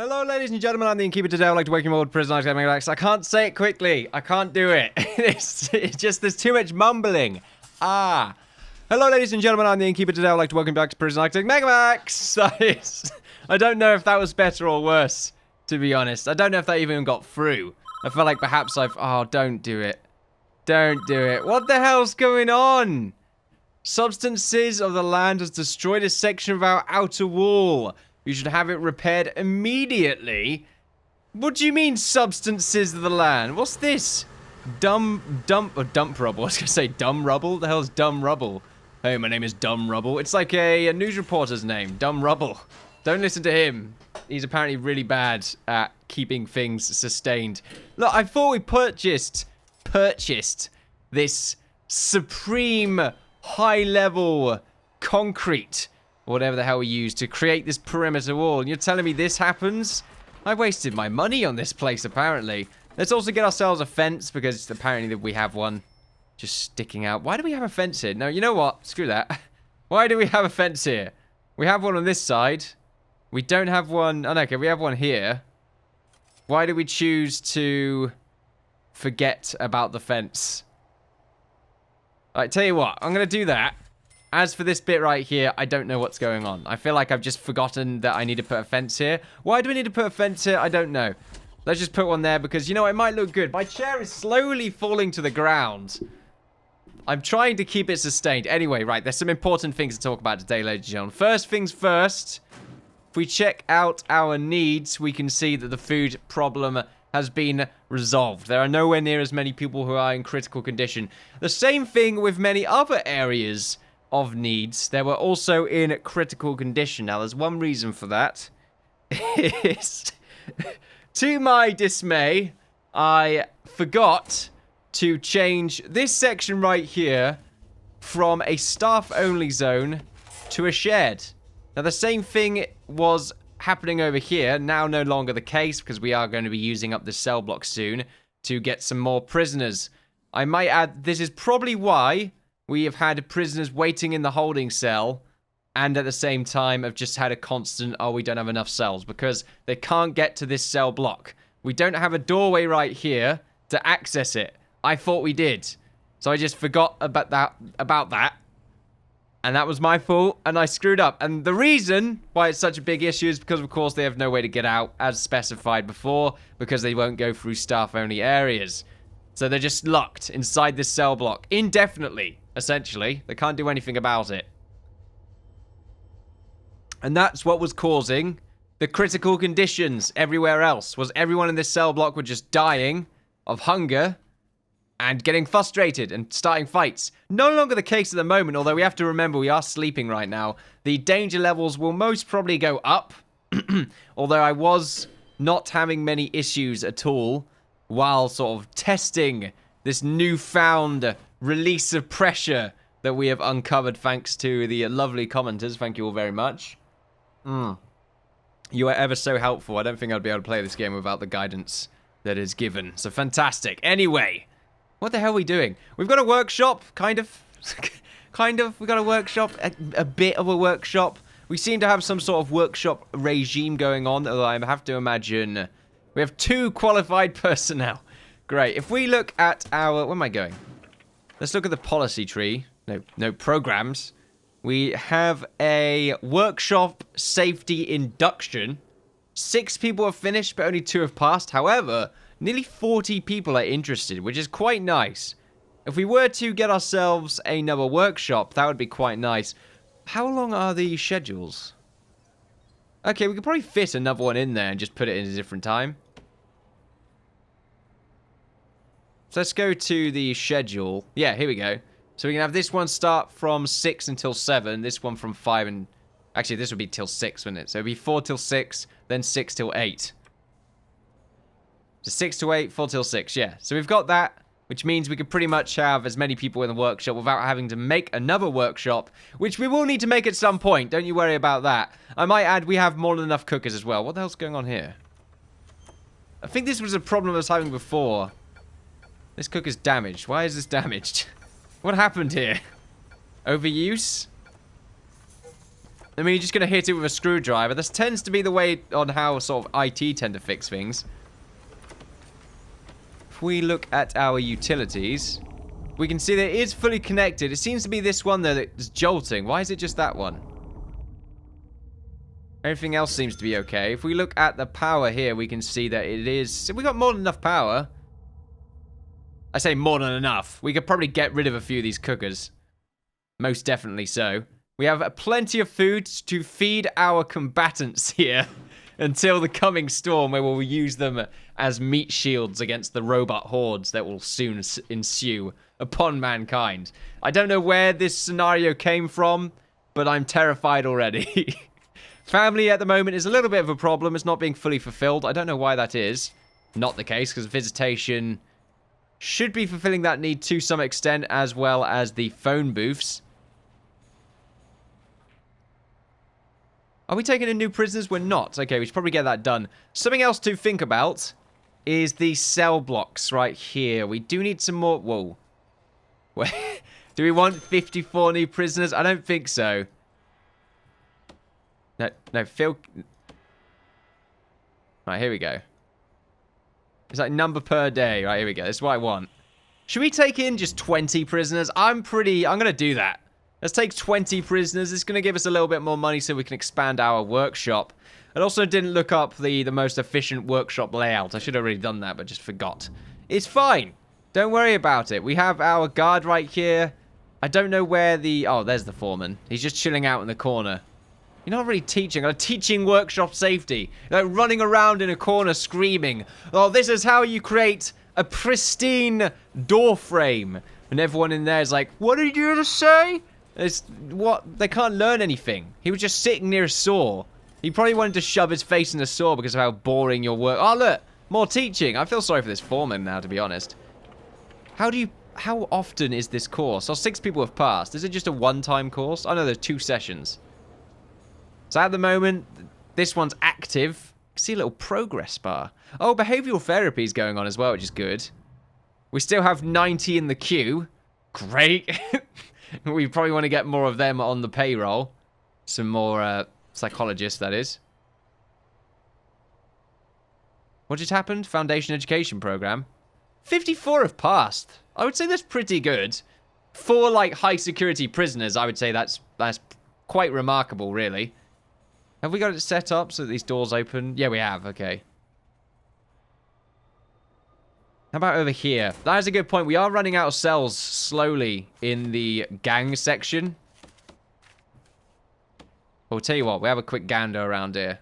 Hello, ladies and gentlemen. I'm the Innkeeper. Today I'd like to welcome you all to Prison Life Megamax. I can't say it quickly. I can't do it. It's just, there's too much mumbling. Hello, ladies and gentlemen. I'm the Innkeeper. Today I'd like to welcome you back to Prison Life Megamax. I don't know if that was better or worse, to be honest. I don't know if that even got through. I feel like perhaps I've... Oh, don't do it. Don't do it. What the hell's going on? Substances of the land has destroyed a section of our outer wall. You should have it repaired immediately. What do you mean, substances of the land? What's this? Dump rubble. I was gonna say dumb rubble. The hell's dumb rubble? Hey, my name is Dumb Rubble. It's like a news reporter's name, Dumb Rubble. Don't listen to him. He's apparently really bad at keeping things sustained. Look, I thought we purchased this supreme high-level concrete, whatever the hell we use to create this perimeter wall. And you're telling me this happens? I wasted my money on this place, apparently. Let's also get ourselves a fence, because apparently we have one just sticking out. Why do we have a fence here? No, you know what? Screw that. Why do we have a fence here? We have one on this side. We don't have one... Oh, no, okay, we have one here. Why do we choose to forget about the fence? Alright, tell you what. I'm going to do that. As for this bit right here, I don't know what's going on. I feel like I've just forgotten that I need to put a fence here. Why do we need to put a fence here? I don't know. Let's just put one there because, you know, it might look good. My chair is slowly falling to the ground. I'm trying to keep it sustained. Anyway, right, there's some important things to talk about today, ladies and gentlemen. First things first, if we check out our needs, we can see that the food problem has been resolved. There are nowhere near as many people who are in critical condition. The same thing with many other areas of needs. They were also in critical condition. Now, there's one reason for that. Is, to my dismay, I forgot to change this section right here from a staff-only zone to a shed. Now, the same thing was happening over here. Now, no longer the case, because we are going to be using up the cell block soon to get some more prisoners. I might add, this is probably why we have had prisoners waiting in the holding cell, and at the same time have just had a constant, oh, we don't have enough cells, because they can't get to this cell block. We don't have a doorway right here to access it. I thought we did. So I just forgot about that. And that was my fault, and I screwed up. And the reason why it's such a big issue is because, of course, they have no way to get out, as specified before, because they won't go through staff-only areas. So they're just locked inside this cell block indefinitely, essentially. They can't do anything about it. And that's what was causing the critical conditions everywhere else, was everyone in this cell block were just dying of hunger and getting frustrated and starting fights. No longer the case at the moment, although we have to remember we are sleeping right now. The danger levels will most probably go up, although I was not having many issues at all while sort of testing this newfound release of pressure that we have uncovered thanks to the lovely commenters. Thank you all very much. You are ever so helpful. I don't think I'd be able to play this game without the guidance that is given. So fantastic. Anyway, what the hell are we doing? We've got a workshop, kind of. Kind of. We've got a workshop, a bit of a workshop. We seem to have some sort of workshop regime going on, although I have to imagine we have 2 qualified personnel. Great. If we look at our... Where am I going? Let's look at the policy tree. No programs. We have a workshop safety induction. 6 people have finished, but only 2 have passed. However, nearly 40 people are interested, which is quite nice. If we were to get ourselves another workshop, that would be quite nice. How long are the schedules? Okay, we could probably fit another one in there and just put it in a different time. So let's go to the schedule. Yeah, here we go. So we can have this one start from 6 until 7. This one from 5 and... Actually, this would be till 6, wouldn't it? So it would be 4 till 6, then 6 till 8. So 6 to 8, 4 till 6, yeah. So we've got that, which means we could pretty much have as many people in the workshop without having to make another workshop, which we will need to make at some point. Don't you worry about that. I might add we have more than enough cookers as well. What the hell's going on here? I think this was a problem I was having before. This cooker's damaged. Why is this damaged? What happened here? Overuse? I mean, you're just going to hit it with a screwdriver. This tends to be the way on how sort of IT tend to fix things. If we look at our utilities, we can see that it is fully connected. It seems to be this one, though, that's jolting. Why is it just that one? Everything else seems to be okay. If we look at the power here, we can see that it is... We got more than enough power. I say more than enough. We could probably get rid of a few of these cookers. Most definitely so. We have plenty of food to feed our combatants here until the coming storm, where we'll use them as meat shields against the robot hordes that will soon ensue upon mankind. I don't know where this scenario came from, but I'm terrified already. Family at the moment is a little bit of a problem. It's not being fully fulfilled. I don't know why that is. Not the case, because visitation should be fulfilling that need to some extent, as well as the phone booths. Are we taking in new prisoners? We're not. Okay, we should probably get that done. Something else to think about is the cell blocks right here. We do need some more... Whoa. Do we want 54 new prisoners? I don't think so. No, Phil... Right, here we go. It's like number per day. Right, here we go. This is what I want. Should we take in just 20 prisoners? I'm going to do that. Let's take 20 prisoners. It's going to give us a little bit more money so we can expand our workshop. I also didn't look up the most efficient workshop layout. I should have already done that, but just forgot. It's fine. Don't worry about it. We have our guard right here. I don't know where the... Oh, there's the foreman. He's just chilling out in the corner. You're not really teaching. I'm teaching workshop safety. Like running around in a corner screaming, oh, this is how you create a pristine door frame. And everyone in there is like, what did you just say? It's what? They can't learn anything. He was just sitting near a saw. He probably wanted to shove his face in a saw because of how boring your work... Oh, look! More teaching. I feel sorry for this foreman now, to be honest. How often is this course? Oh, 6 people have passed. Is it just a one-time course? Oh, no, there's 2 sessions. So at the moment, this one's active. See a little progress bar. Oh, behavioral therapy is going on as well, which is good. We still have 90 in the queue. Great. We probably want to get more of them on the payroll. Some more psychologists, that is. What just happened? Foundation Education Program. 54 have passed. I would say that's pretty good. For, like, high-security prisoners, I would say that's quite remarkable, really. Have we got it set up so that these doors open? Yeah, we have. Okay. How about over here? That is a good point. We are running out of cells slowly in the gang section. I'll tell you what. We have a quick gander around here.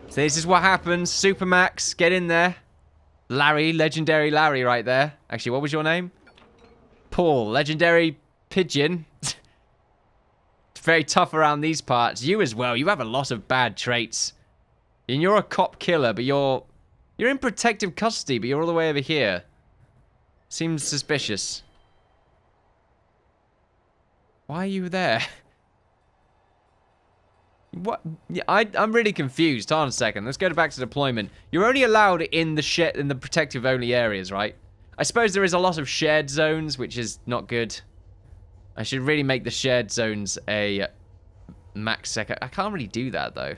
So this is what happens. Supermax, get in there. Larry, legendary Larry right there. Actually, what was your name? Paul, legendary pigeon. It's very tough around these parts. You as well. You have a lot of bad traits. And you're a cop killer, but you're in protective custody, but you're all the way over here. Seems suspicious. Why are you there? What? Yeah, I'm really confused. Hold on a second. Let's go back to deployment. You're only allowed in the protective only areas, right? I suppose there is a lot of shared zones, which is not good. I should really make the shared zones a max sec. I can't really do that though.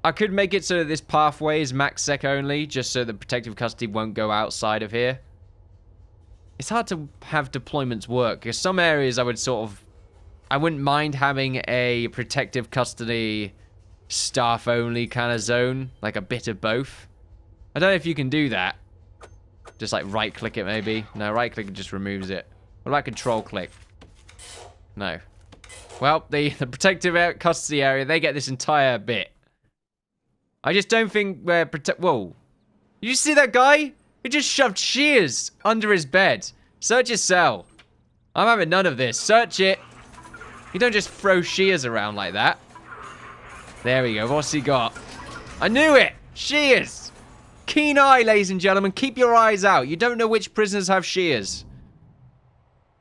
I could make it so that this pathway is max sec only, just so the protective custody won't go outside of here. It's hard to have deployments work, because some areas I wouldn't mind having a protective custody staff only kind of zone, like a bit of both. I don't know if you can do that. Just like right click it maybe. No, right click it just removes it. What about control click? No. Well, the protective custody area, they get this entire bit. I just don't think we're Whoa. You see that guy? He just shoved shears under his bed. Search his cell. I'm having none of this. Search it. You don't just throw shears around like that. There we go. What's he got? I knew it. Shears. Keen eye, ladies and gentlemen. Keep your eyes out. You don't know which prisoners have shears.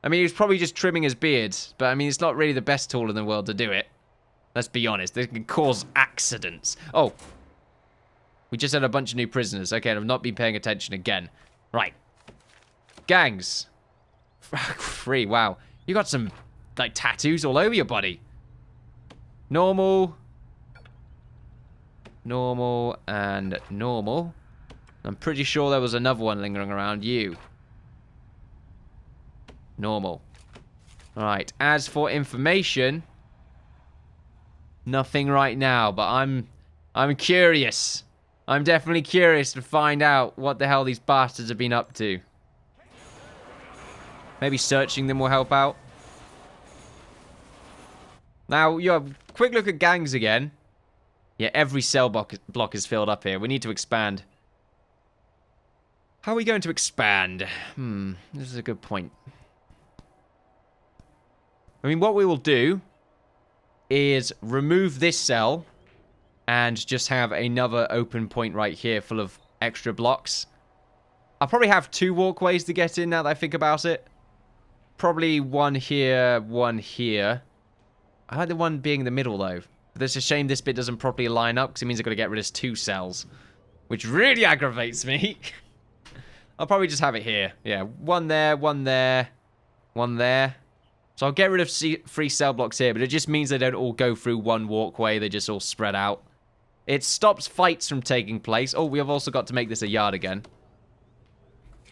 I mean, he was probably just trimming his beard. But, I mean, it's not really the best tool in the world to do it. Let's be honest. This can cause accidents. Oh. We just had a bunch of new prisoners. Okay, I've not been paying attention again. Right. Gangs. Free, wow. You got some, like, tattoos all over your body. Normal. Normal and normal. I'm pretty sure there was another one lingering around you. Normal. Alright, as for information, nothing right now, but I'm curious. I'm definitely curious to find out what the hell these bastards have been up to. Maybe searching them will help out. Now, quick look at gangs again. Yeah, every cell block is filled up here. We need to expand. How are we going to expand? This is a good point. I mean, what we will do is remove this cell and just have another open point right here full of extra blocks. I'll probably have 2 walkways to get in now that I think about it. Probably one here, one here. I like the one being in the middle, though. But it's a shame this bit doesn't properly line up, because it means I've got to get rid of 2 cells. Which really aggravates me. I'll probably just have it here. Yeah, one there, one there, one there. So I'll get rid of 3 cell blocks here, but it just means they don't all go through one walkway. They just all spread out. It stops fights from taking place. Oh, we have also got to make this a yard again.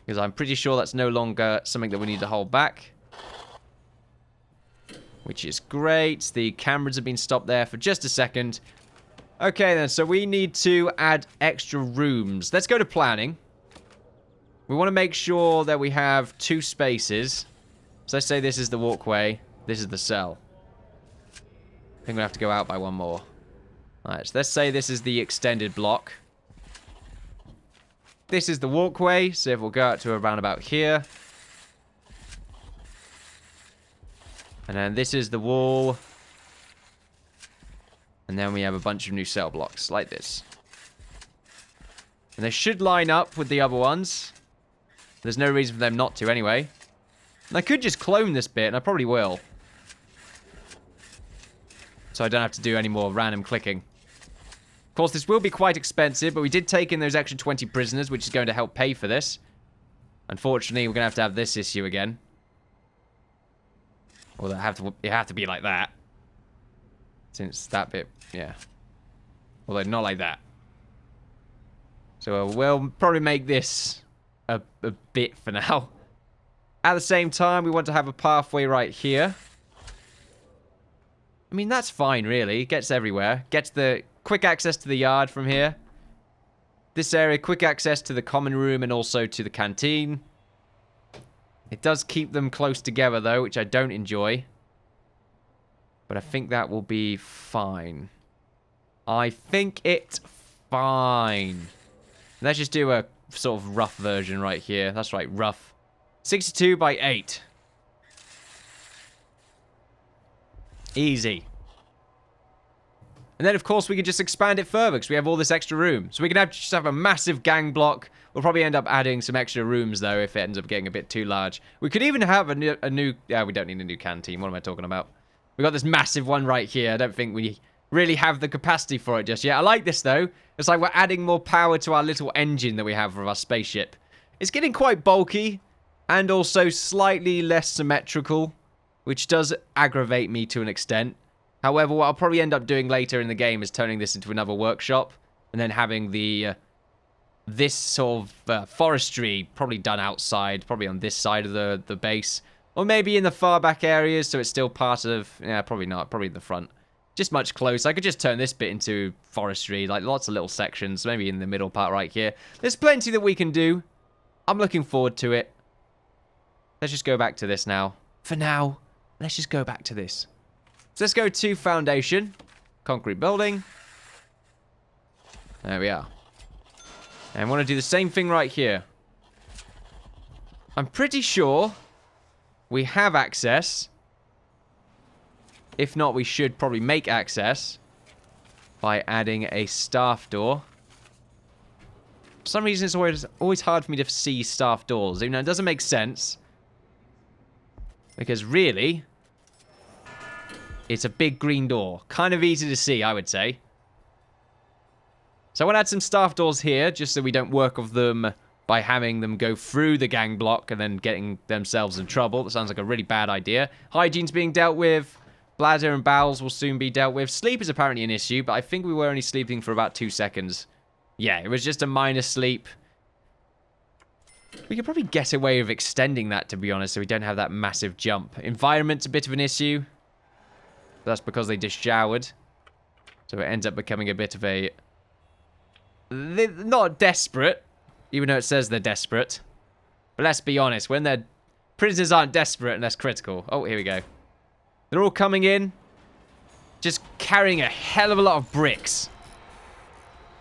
Because I'm pretty sure that's no longer something that we need to hold back. Which is great. The cameras have been stopped there for just a second. Okay then, so we need to add extra rooms. Let's go to planning. We want to make sure that we have 2 spaces. So let's say this is the walkway. This is the cell. I think we'll have to go out by 1 more. Alright, so let's say this is the extended block. This is the walkway, so if we'll go out to around about here. And then this is the wall. And then we have a bunch of new cell blocks, like this. And they should line up with the other ones. There's no reason for them not to anyway. And I could just clone this bit, and I probably will. So I don't have to do any more random clicking. Of course, this will be quite expensive, but we did take in those extra 20 prisoners, which is going to help pay for this. Unfortunately, we're going to have this issue again. Or it have to be like that. Since that bit, yeah. Although not like that. So we'll probably make this a bit for now. At the same time, we want to have a pathway right here. I mean, that's fine, really. Gets everywhere. Gets the quick access to the yard from here. This area, quick access to the common room and also to the canteen. It does keep them close together, though, which I don't enjoy. But I think that will be fine. I think it's fine. Let's just do a sort of rough version right here. That's right, rough. 62 by 8. Easy. And then, of course, we can just expand it further because we have all this extra room. So we can just have a massive gang block. We'll probably end up adding some extra rooms, though, if it ends up getting a bit too large. We could even have a new... Yeah, we don't need a new canteen. What am I talking about? We got this massive one right here. I don't think we really have the capacity for it just yet. I like this, though. It's like we're adding more power to our little engine that we have for our spaceship. It's getting quite bulky and also slightly less symmetrical, which does aggravate me to an extent. However, what I'll probably end up doing later in the game is turning this into another workshop and then having the this sort of forestry probably done outside, probably on this side of the base. Or maybe in the far back areas, so it's still part of... Yeah, probably not. Probably in the front. Just much closer. I could just turn this bit into forestry, like lots of little sections, maybe in the middle part right here. There's plenty that we can do. I'm looking forward to it. Let's just go back to this now. For now, let's just go back to this. So let's go to foundation. Concrete building. There we are. And I want to do the same thing right here. I'm pretty sure we have access. If not, we should probably make access by adding a staff door. For some reason, it's always hard for me to see staff doors. Even though it doesn't make sense. Because really, it's a big green door. Kind of easy to see, I would say. So I want to add some staff doors here, just so we don't work of them by having them go through the gang block and then getting themselves in trouble. That sounds like a really bad idea. Hygiene's being dealt with. Bladder and bowels will soon be dealt with. Sleep is apparently an issue, but I think we were only sleeping for about 2 seconds. Yeah, it was just a minor sleep. We could probably get away with extending that, to be honest, so we don't have that massive jump. Environment's a bit of an issue. That's because they just showered. So it ends up becoming a bit of a... They're not desperate, even though it says they're desperate. But let's be honest, when they're... Prisoners aren't desperate unless critical. Oh, here we go. They're all coming in, just carrying a hell of a lot of bricks.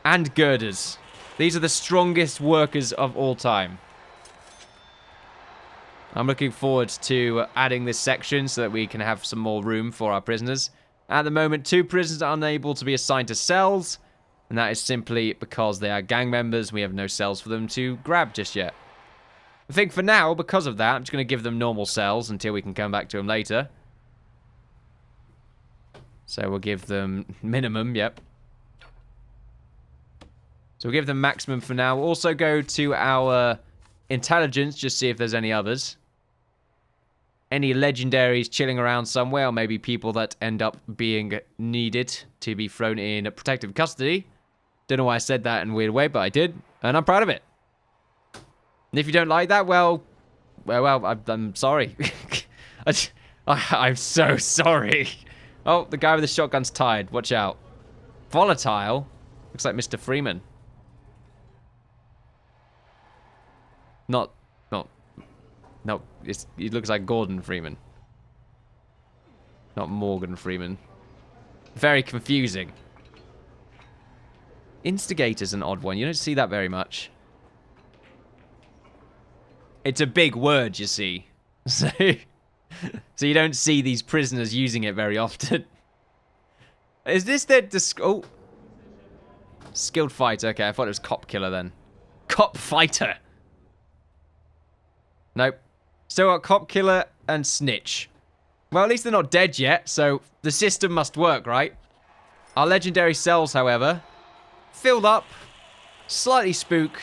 And girders. These are the strongest workers of all time. I'm looking forward to adding this section so that we can have some more room for our prisoners. At the moment, 2 prisoners are unable to be assigned to cells, and that is simply because they are gang members. We have no cells for them to grab just yet. I think for now, because of that, I'm just going to give them normal cells until we can come back to them later. So we'll give them minimum, yep. So we'll give them maximum for now. We'll also go to our intelligence, just see if there's any others. Any legendaries chilling around somewhere, or maybe people that end up being needed to be thrown in protective custody. Don't know why I said that in a weird way, but I did, and I'm proud of it. And if you don't like that, well, I'm sorry. I'm so sorry. Oh, the guy with the shotgun's tired. Watch out. Volatile? Looks like Mr. Freeman. No, it looks like Gordon Freeman. Not Morgan Freeman. Very confusing. Instigator's an odd one. You don't see that very much. It's a big word, you see. So you don't see these prisoners using it very often. Is this their... Oh. Skilled fighter. Okay, I thought it was cop killer then. Cop fighter. Nope. Still got cop killer and snitch. Well, at least they're not dead yet, so the system must work, right? Our legendary cells, however, filled up. Slightly spook.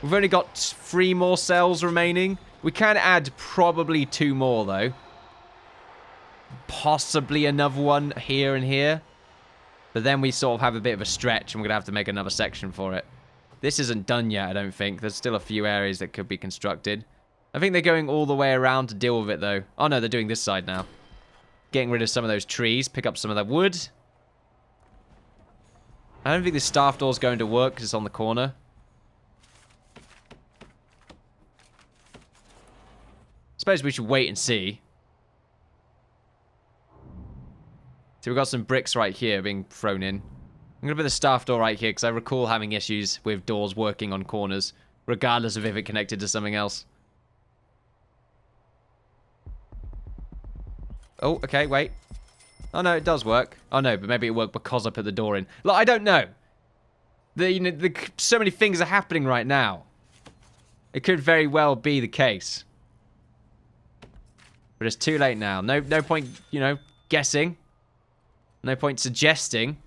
We've only got 3 more cells remaining. We can add probably 2 more, though. Possibly another one here and here. But then we sort of have a bit of a stretch, and we're going to have to make another section for it. This isn't done yet, I don't think. There's still a few areas that could be constructed. I think they're going all the way around to deal with it, though. Oh, no, they're doing this side now. Getting rid of some of those trees. Pick up some of that wood. I don't think the staff door's going to work because it's on the corner. Suppose we should wait and see. So we've got some bricks right here being thrown in. I'm going to put the staff door right here because I recall having issues with doors working on corners, regardless of if it connected to something else. Oh, okay, wait. Oh, no, it does work. Oh, no, but maybe it worked because I put the door in. Look, I don't know. So many things are happening right now. It could very well be the case. But it's too late now. No point, guessing. No point suggesting.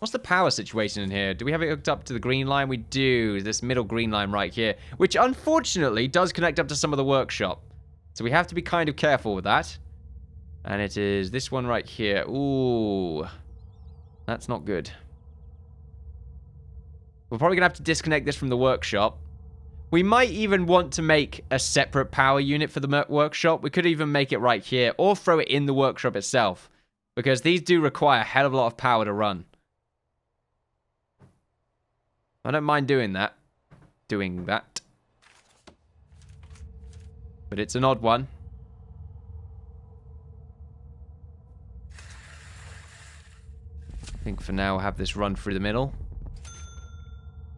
What's the power situation in here? Do we have it hooked up to the green line? We do. This middle green line right here. Which, unfortunately, does connect up to some of the workshop. So we have to be kind of careful with that. And it is this one right here. Ooh. That's not good. We're probably going to have to disconnect this from the workshop. We might even want to make a separate power unit for the workshop. We could even make it right here. Or throw it in the workshop itself. Because these do require a hell of a lot of power to run. I don't mind doing that. But it's an odd one. I think for now we'll have this run through the middle.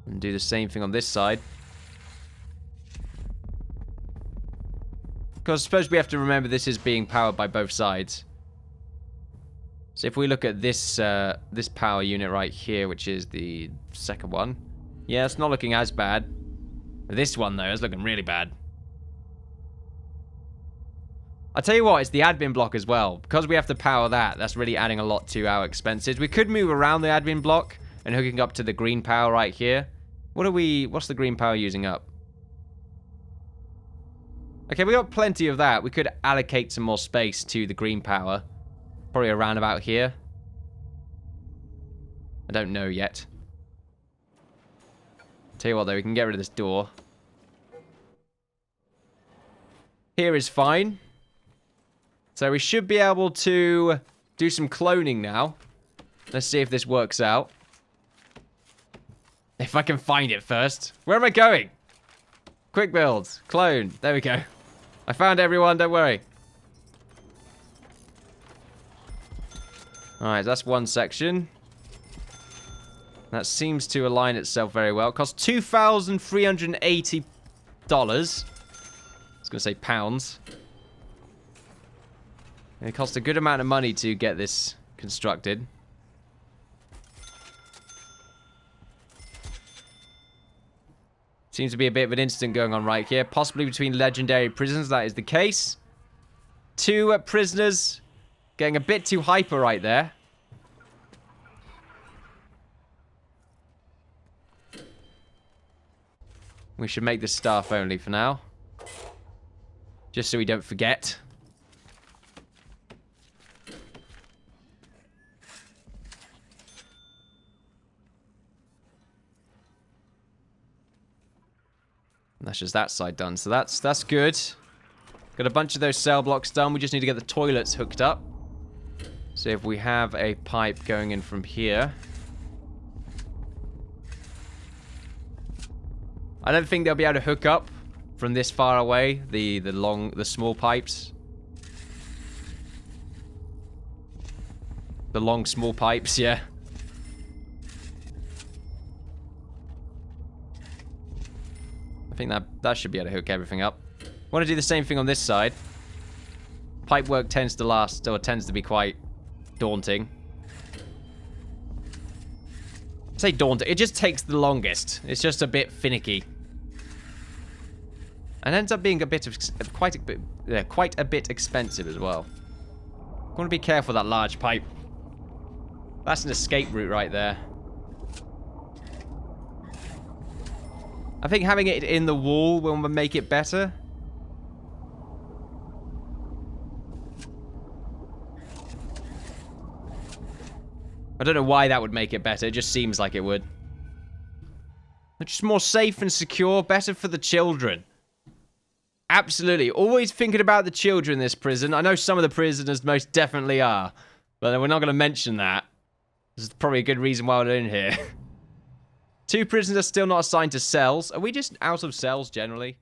And do the same thing on this side. Because I suppose we have to remember this is being powered by both sides. So if we look at this this power unit right here, which is the second one. Yeah, it's not looking as bad. This one, though, is looking really bad. I'll tell you what, it's the admin block as well. Because we have to power that, that's really adding a lot to our expenses. We could move around the admin block and hooking up to the green power right here. What's the green power using up? Okay, we got plenty of that. We could allocate some more space to the green power. Probably around about here. I don't know yet. Tell you what, though, we can get rid of this door. Here is fine. So we should be able to do some cloning now. Let's see if this works out. If I can find it first. Where am I going? Quick build. Clone. There we go. I found everyone, don't worry. Alright, that's one section. That seems to align itself very well. It costs $2,380. I was going to say pounds. It costs a good amount of money to get this constructed. Seems to be a bit of an incident going on right here. Possibly between legendary prisons, that is the case. 2 prisoners getting a bit too hyper right there. We should make this staff only for now. Just so we don't forget. That's just that side done. So that's good. Got a bunch of those cell blocks done. We just need to get the toilets hooked up. So if we have a pipe going in from here. I don't think they'll be able to hook up from this far away. The small pipes. The long small pipes, yeah. I think that should be able to hook everything up. Want to do the same thing on this side. Pipe work tends to last, or tends to be quite daunting. I say daunting, it just takes the longest. It's just a bit finicky. And ends up being a bit of quite a bit expensive as well. Want to be careful with that large pipe. That's an escape route right there. I think having it in the wall will make it better. I don't know why that would make it better. It just seems like it would. It's just more safe and secure. Better for the children. Absolutely. Always thinking about the children in this prison. I know some of the prisoners most definitely are. But we're not going to mention that. This is probably a good reason why we're in here. 2 prisoners are still not assigned to cells. Are we just out of cells generally?